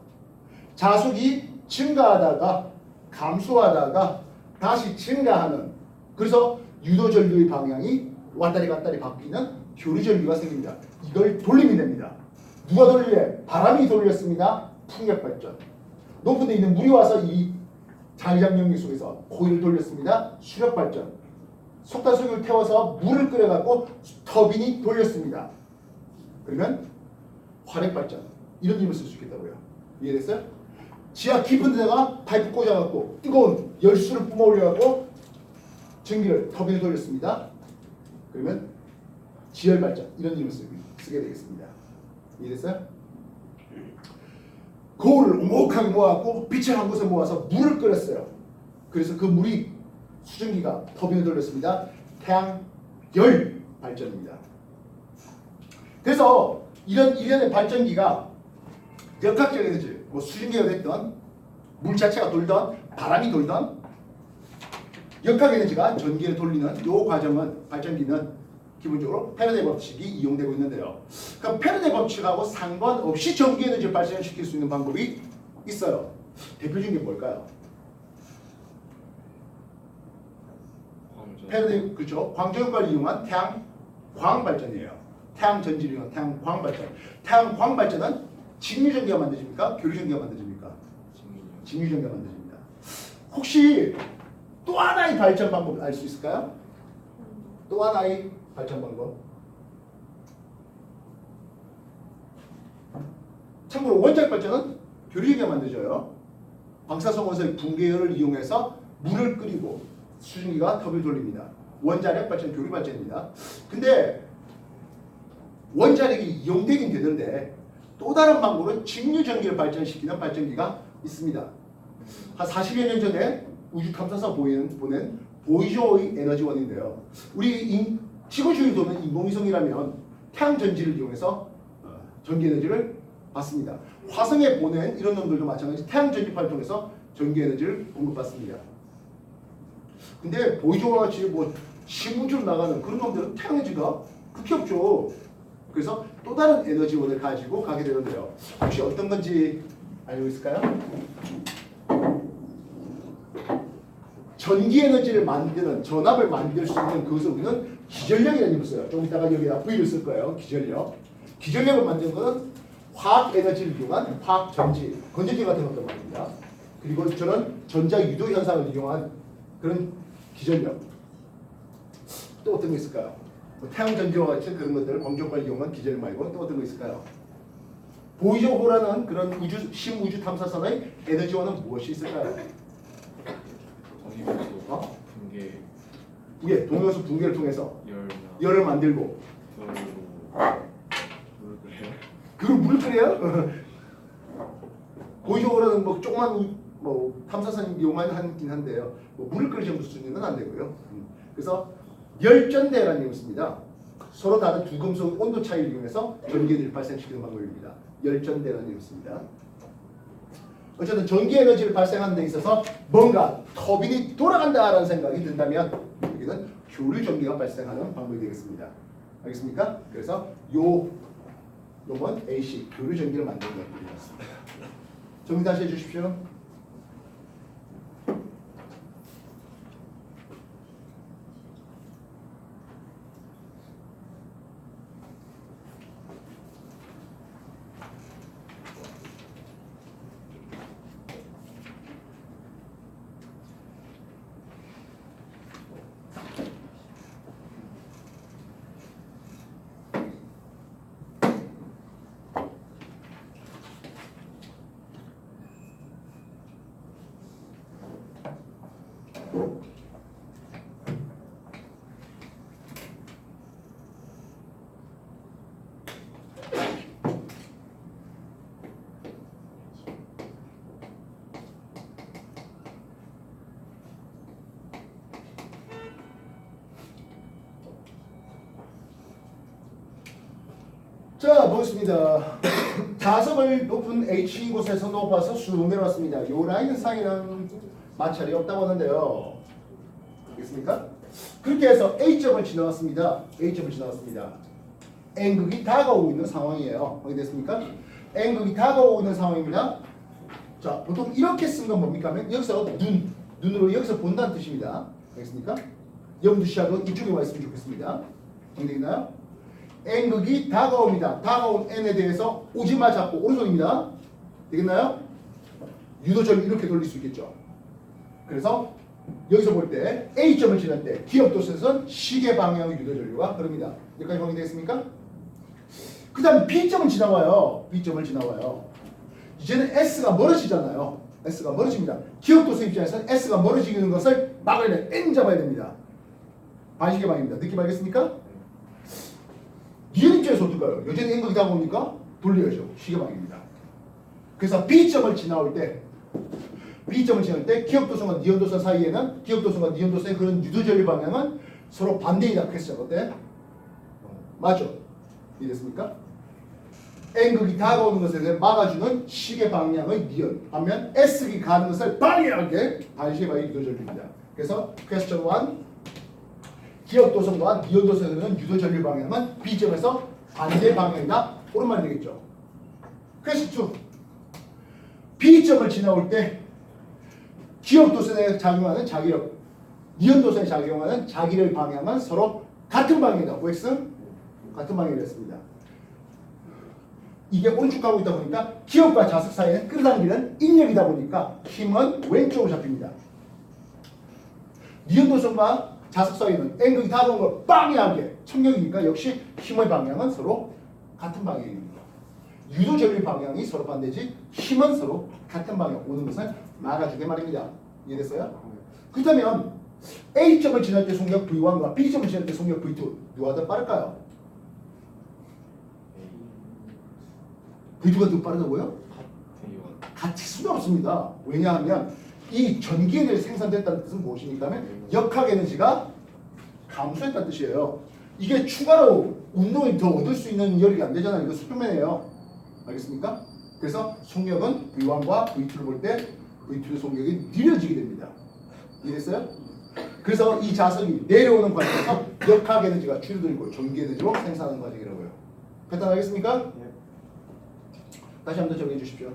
Speaker 1: 자속이 증가하다가 감소하다가 다시 증가하는, 그래서 유도전류의 방향이 왔다리 갔다리 바뀌는 교류전류가 생깁니다. 이걸 돌리면 됩니다. 누가 돌리래? 바람이 돌렸습니다. 풍력발전. 높은 데 있는 물이 와서 이 자기장력리 속에서 코일을 돌렸습니다. 수력발전. 속탄수를 태워서 물을 끓여갖고 터빈이 돌렸습니다. 그러면 화력발전. 이런 힘을 쓸 수 있겠다고요. 이해됐어요? 지하 깊은 데다가 파이프 꽂아갖고 뜨거운 열수를 뿜어올려갖고 전기를 터빈을 돌렸습니다. 그러면 지열발전. 이런 힘을 쓰게 되겠습니다. 이해됐어요? 거울을 오목하게 모아갖고 빛을 한 곳에 모아서 물을 끓였어요. 그래서 그 물이 수증기가 터빈을 돌렸습니다. 태양열 발전입니다. 그래서 이런 일련의 발전기가 역학적 에너지, 뭐 수증기가 됐던 물 자체가 돌던 바람이 돌던 역학 에너지가 전기를 돌리는 이 과정은, 발전기는 기본적으로 패러데이 법칙이 이용되고 있는데요. 그럼 패러데이 법칙하고 상관없이 전기 에너지를 발생시킬 수 있는 방법이 있어요. 대표적인 게 뭘까요? 패러데이, 그렇죠. 광전효과를 이용한 태양광 발전이에요. 태양 전지를 이용한 태양광 발전. 태양광 발전은 직류전기가 만들어집니까? 교류전기가 만들어집니까? 직류전기가 만들어집니다. 혹시 또 하나의 발전 방법 알 수 있을까요? 또 하나의 발전 방법. 참고로 원자력 발전은 교류전기가 만들어져요. 방사성 원소의 붕괴열을 이용해서 물을 끓이고 수증기가 터빈을 돌립니다. 원자력 발전, 교류 발전입니다. 근데 원자력이 이용되긴 되는데 또 다른 방법으로 직류전기를 발전시키는 발전기가 있습니다. 한 40여 년 전에 우주 탐사선 보낸 보이저의 에너지원인데요. 우리 지구주위를 도는 인공위성이라면 태양전지를 이용해서 전기 에너지를 받습니다. 화성에 보낸 이런 놈들도 마찬가지 태양전지파를 통해서 전기 에너지를 공급받습니다. 근데 보이저와 같이 뭐 신우주로 나가는 그런 놈들은 태양에너지가 그렇게 없죠. 그래서 또 다른 에너지원을 가지고 가게 되는데요. 혹시 어떤 건지 알고 있을까요? 전기 에너지를 만드는, 전압을 만들 수 있는 그것을 우리는 기전력이라는 힘을 써요. 좀 이따가 여기다 V를 쓸 거예요. 기전력. 기전력을 만드는 것은 화학 에너지를 이용한 화학 전지, 건전지 같은 것들 말입니다. 그리고 저는 전자 유도 현상을 이용한 그런 기전력. 또 어떤 거 있을까요? 뭐 태양 전지와 같이 그런 것들을 광전과를 이용한 기전력 말고 또 어떤 거 있을까요? 보이저호라는 그런 심우주 탐사선의 에너지원은 무엇이 있을까요?
Speaker 2: 붕괴.
Speaker 1: 예, 동요수 붕괴를 통해서
Speaker 2: 열을
Speaker 1: 열을 만들고
Speaker 2: 물을 끓여요?
Speaker 1: 그걸 물 끓여요? 보이저호라는 뭐 조그만 뭐 탐사선 이용하긴 한데요. 뭐 물을 끓일 정도 수준은 안 되고요. 그래서 열전대라는 게 있습니다. 서로 다른 두 금속의 온도 차이를 이용해서 전기를 발생시키는 방법입니다. 열전대라는 게 있습니다. 어쨌든 전기 에너지를 발생하는 데 있어서 뭔가 터빈이 돌아간다라는 생각이 든다면 여기는 교류 전기가 발생하는 방법이 되겠습니다. 알겠습니까? 그래서 요건 AC 교류 전기를 만드는 것들입니다. 정리 다시 해주십시오. 자, 보겠습니다. 자석을 높은 H 곳에서 높아서 쑥 내려왔습니다. 요 라인 사이는 마찰이 없다고 하는데요. 알겠습니까? 그렇게 해서 A점을 지나왔습니다. A점을 지나왔습니다. N극이 다가오고 있는 상황이에요. 확인됐습니까? N극이 다가오고 있는 상황입니다. 자, 보통 이렇게 쓴 건 뭡니까? 하면 여기서 눈으로 여기서 본다는 뜻입니다. 알겠습니까? 염두시하고 이쪽에 와 있으면 좋겠습니다. 정리되나요? N극이 다가옵니다. 다가온 N에 대해서 오지마 잡고 오른손입니다. 되겠나요? 유도절을 이렇게 돌릴 수 있겠죠. 그래서 여기서 볼 때 A점을 지날 때 기억도선에서는 시계 방향의 유도전류가 흐릅니다. 여기까지 확인되겠습니까? 그 다음 B점을 지나와요. B점을 지나와요. 이제는 S가 멀어지잖아요. S가 멀어집니다. 기억도선 입장에서는 S가 멀어지는 것을 막으려면 N 잡아야 됩니다. 반시계 방향입니다. 느낌 알겠습니까? 니은 입장에서 어떨까요? 여전히 N극이 다가오니까 돌려야죠. 시계 방향입니다. 그래서 B점을 지나올 때 기억도선과 니은도선 사이에는 기억도선과 니은도선의 그런 유도전류 방향은 서로 반대이다. 그랬죠. 어때? 맞죠? 이해됐습니까? N극이 다가오는 것을 막아주는 시계 방향의 니은, 반면 S극이 가는 것을 방해하게 반시계 방향의 유도전류입니다. 그래서 퀘스천 1 기억도선과 니은도선에 흐르는 유도전류 방향은 B점에서 반대 방향이다. 오른말이 되겠죠. 퀘스천 2 B점을 지나올 때 기억도선에 작용하는 자기력, 니은도선에 작용하는 자기력 방향은 서로 같은 방향이다. OX 같은 방향이 됐습니다. 이게 오른쪽 가고 있다 보니까 기억과 자석 사이에 끌어당기는 인력이다 보니까 힘은 왼쪽으로 잡힙니다. 니은도선과 자석 사이는 N극이 다가온 걸 방해하게 청력이니까 역시 힘의 방향은 서로 같은 방향입니다. 유도전류 방향이 서로 반대지 힘은 서로 같은 방향 오는 것을 막아주게 말입니다. 이해됐어요? 그렇다면 A점을 지날 때 속력 V1과 B점을 지날 때 속력 V2 누가 더 빠를까요? V2가 더 빠르다고요? 같을 수가 없습니다. 왜냐하면 이 전기에너지 생산됐다는 뜻은 무엇입니까? 하면 역학 에너지가 감소했다는 뜻이에요. 이게 추가로 운동이 더 얻을 수 있는 여력이 안 되잖아요. 이거 수평면이에요. 알겠습니까? 그래서 속력은 V1과 V2를 볼 때 V2의 속력이 느려지게 됩니다. 이해됐어요? 그래서 이 자석이 내려오는 과정에서 역학 에너지가 줄어들고 전기 에너지로 생산하는 과정이라고요. 간단하겠습니까?
Speaker 2: 네.
Speaker 1: 다시 한번 정리해 주십시오.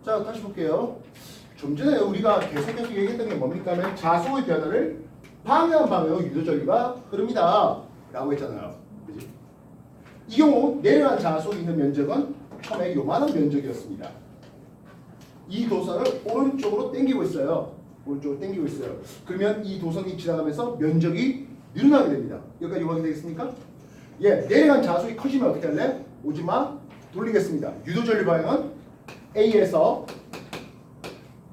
Speaker 1: 자, 다시 볼게요. 좀 전에 우리가 계속해서 얘기했던 게 뭡니까? 하면 자속의 변화를 방해한 방향의 유도전류가 흐릅니다. 라고 했잖아요. 그지? 이 경우 내려간 자속이 있는 면적은 처음에 요만한 면적이었습니다. 이 도선을 오른쪽으로 당기고 있어요. 오른쪽으로 당기고 있어요. 그러면 이 도선이 지나가면서 면적이 늘어나게 됩니다. 여기까지 확인되겠습니까? 예, 내려간 자속이 커지면 어떻게 할래? 오지마 돌리겠습니다. 유도전류 방향은 A에서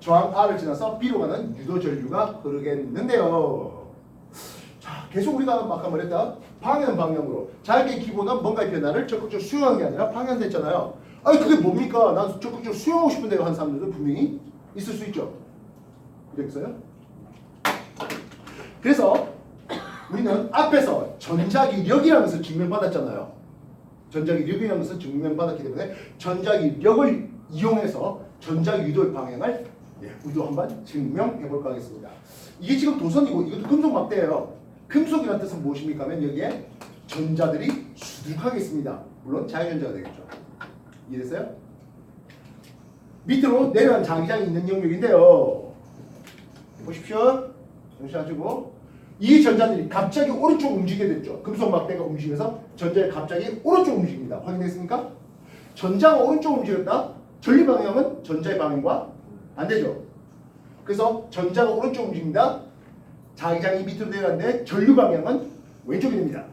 Speaker 1: 저항 R을 지나서 B로 가는 유도전류가 흐르겠는데요. 자, 계속 우리가 아까 말했다 방향으로 자기의 기본은 뭔가의 변화를 적극적으로 수용하는 게 아니라 방향됐잖아요. 아니 그게 뭡니까? 난 적극적으로 수용하고 싶은데요 한 사람들도 분명히 있을 수 있죠. 그랬어요? 그래서 우리는 앞에서 전자기력이라는 것을 증명받았잖아요. 전자기력이라는 것은 증명받았기 때문에 전자기력을 이용해서 전자유도의 방향을 우리도 한번 증명해 볼까 하겠습니다. 이게 지금 도선이고 이것도 금속 막대예요. 금속이라는 뜻은 무엇입니까 하면 여기에 전자들이 수두룩하게 있습니다. 물론 자유전자가 되겠죠. 이해됐어요? 밑으로 내려간 자기장이 있는 영역인데요. 보십시오. 정시하시고 이 전자들이 갑자기 오른쪽 움직이게 됐죠. 금속 막대가 움직여서 전자가 갑자기 오른쪽 움직입니다. 확인됐습니까? 전자가 오른쪽 움직였다. 전류 방향은 전자의 방향과 반대죠. 그래서 전자가 오른쪽 움직입니다. 자기장이 밑으로 내려가는데 전류 방향은 왼쪽이 됩니다.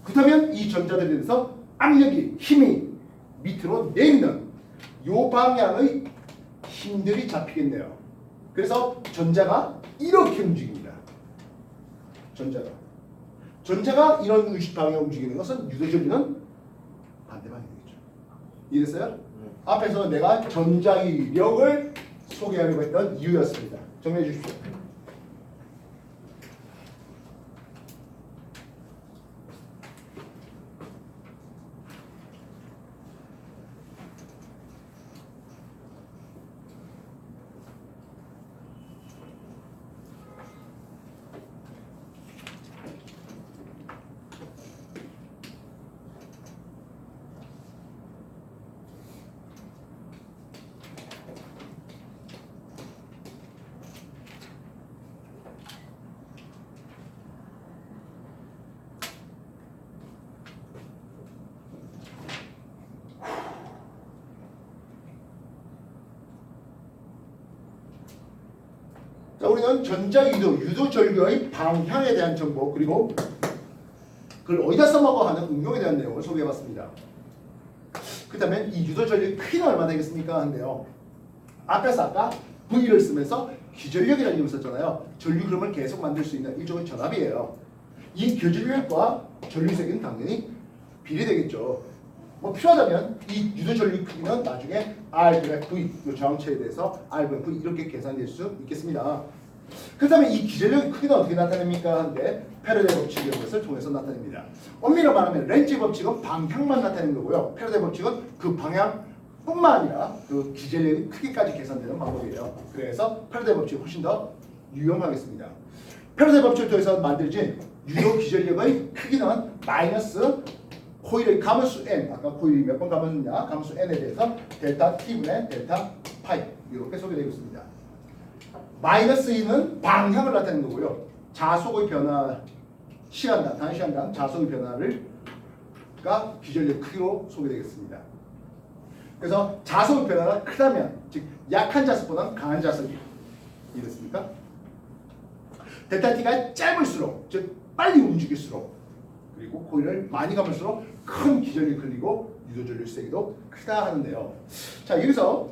Speaker 1: 그렇다면 이 전자들에 대해서 압력이 힘이 밑으로 내리는 이 방향의 힘들이 잡히겠네요. 그래서 전자가 이렇게 움직입니다. 전자가 이런 방향으로 움직이는 것은 유도전류는 반대방이 되겠죠. 이해됐어요? 앞에서 내가 전자기력을 소개하려고 했던 이유였습니다. 정리해 주십시오. 자, 우리는 전자유도, 유도전류의 방향에 대한 정보 그리고 그걸 어디다 써먹어 하는 응용에 대한 내용을 소개해봤습니다. 그렇다면 이 유도전류의 크기는 얼마나 되겠습니까? 한데요. 앞에서 아까 V를 쓰면서 기전력이라는 이름을 썼잖아요. 전류 흐름을 계속 만들 수 있는 일종의 전압이에요. 이 기전력과 전류색은 당연히 비례되겠죠. 뭐 필요하다면 이 유도전류 크기는 나중에 R-V 이 저항체에 대해서 R-V 이렇게 계산될 수 있겠습니다. 그렇다면 이 기전력의 크기는 어떻게 나타냅니까? 하는데 패러데이 법칙이라는 것을 통해서 나타냅니다. 엄밀히 말하면 렌즈 법칙은 방향만 나타내는 거고요. 패러데이 법칙은 그 방향뿐만 아니라 그 기전력의 크기까지 계산되는 방법이에요. 그래서 패러데이 법칙이 훨씬 더 유용하겠습니다. 패러데이 법칙을 통해서 만들어진 유도 기전력의 크기는 마이너스 코일의 가만수 n, 아까 코일이 몇 번 가만수냐, 가만수 n에 대해서 델타 t분의 델타 파이 이렇게 소개되고 있습니다. 마이너스 2는 방향을 나타내는 거고요. 자속의 변화, 시간당, 단시간당 자속의 변화가 기전력 크기로 소개되겠습니다. 그래서 자속의 변화가 크다면, 즉 약한 자속보다는 강한 자속이 이렇습니까? 델타 t가 짧을수록, 즉 빨리 움직일수록 그리고 코일을 많이 감을수록 큰 기전력이 걸리고 유도전류 세기도 크다 하는데요. 자, 여기서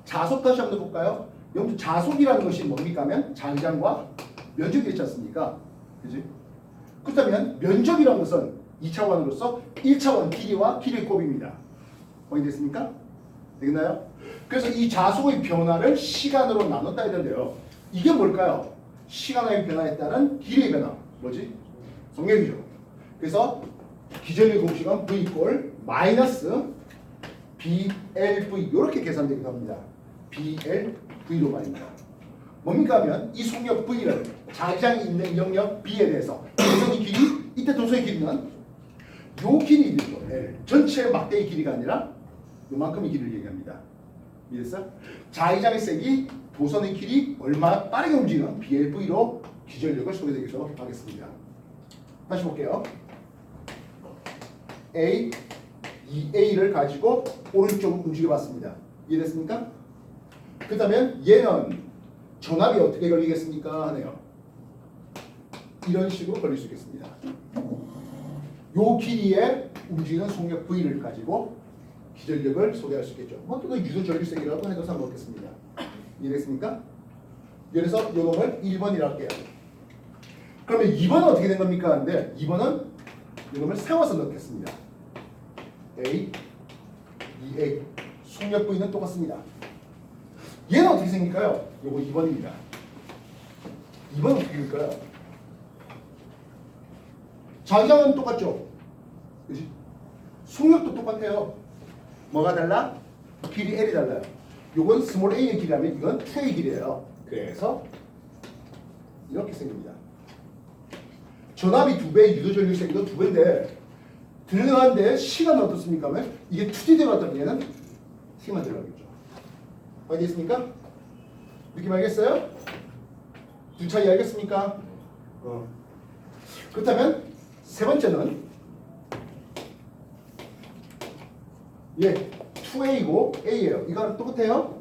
Speaker 1: 자속 다시 한번 볼까요? 여기 자속이라는 것이 뭡니까 하면 자기장과 면적이 있지 않습니까? 그지? 그렇다면 면적이라는 것은 2차원으로서 1차원 길이와 길이의 곱입니다. 확인됐습니까? 되겠나요? 그래서 이 자속의 변화를 시간으로 나눴다 했는데요. 이게 뭘까요? 시간의 변화에 따른 길이의 변화. 뭐지? 속력이죠. 그래서 기전력 공식은 V 꼴 마이너스 BLV 이렇게 계산되기도 합니다. BLV로 말입니다. 뭡니까 하면 이 속력 V를 자기장이 있는 영역 B에 대해서 도선의 길이, 이때 도선의 길이는 요 길이죠. 전체 막대의 길이가 아니라 요만큼의 길이를 얘기합니다. 이해됐어? 자기장의 색이 도선의 길이 얼마나 빠르게 움직이는 BLV로 기전력을 소개되기도 하겠습니다. 다시 볼게요. A, 이 A를 가지고 오른쪽으로 움직여봤습니다. 이해됐습니까? 그렇다면 얘는 전압이 어떻게 걸리겠습니까? 하네요. 이런 식으로 걸릴 수 있겠습니다. 요 길이에 움직이는 속력 V를 가지고 기전력을 소개할 수 있겠죠. 뭐 또 유도전류색이라고 해도 상관없겠습니다. 이해됐습니까? 그래서 요 놈을 1번이라 할게요. 그러면 2번은 어떻게 된 겁니까? 하는데 2번은 이놈을 세워서 넣겠습니다. A, 2A 속력 V는 똑같습니다. 얘는 어떻게 생길까요? 요거 2번입니다. 2번은 어떻게 될까요? 자기장은 똑같죠? 그치? 속력도 똑같아요. 뭐가 달라? 길이 L이 달라요. 요건 스몰 a의 길이라면 이건 2a 길이에요. 그래서 이렇게 생깁니다. 전압이 2배, 유도 전류세기도 2배인데 들어가는데 시간은 어떻습니까? 왜? 이게 2D 들어갔다면 얘는 T만 들어가겠죠. 알겠습니까? 느낌 알겠어요? 두 차이 알겠습니까? 그렇다면 세 번째는 예, 2A고 A예요. 이거랑 똑같아요.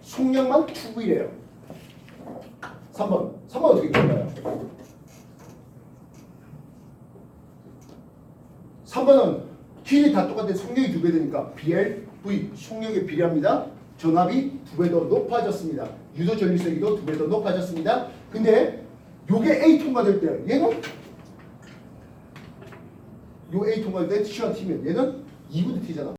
Speaker 1: 속력만 2V래요. 3번. 3번 어떻게 될까요? 3번은 길이 다 똑같은데 속력이 2배 되니까 BL, V, 속력의 비례합니다. 전압이 2배 더 높아졌습니다. 유도 전류세기도 2배 더 높아졌습니다. 근데 요게 A 통과될 때 얘는 요 A 통과될 때 C와 T면 얘는 2분의 T잖아.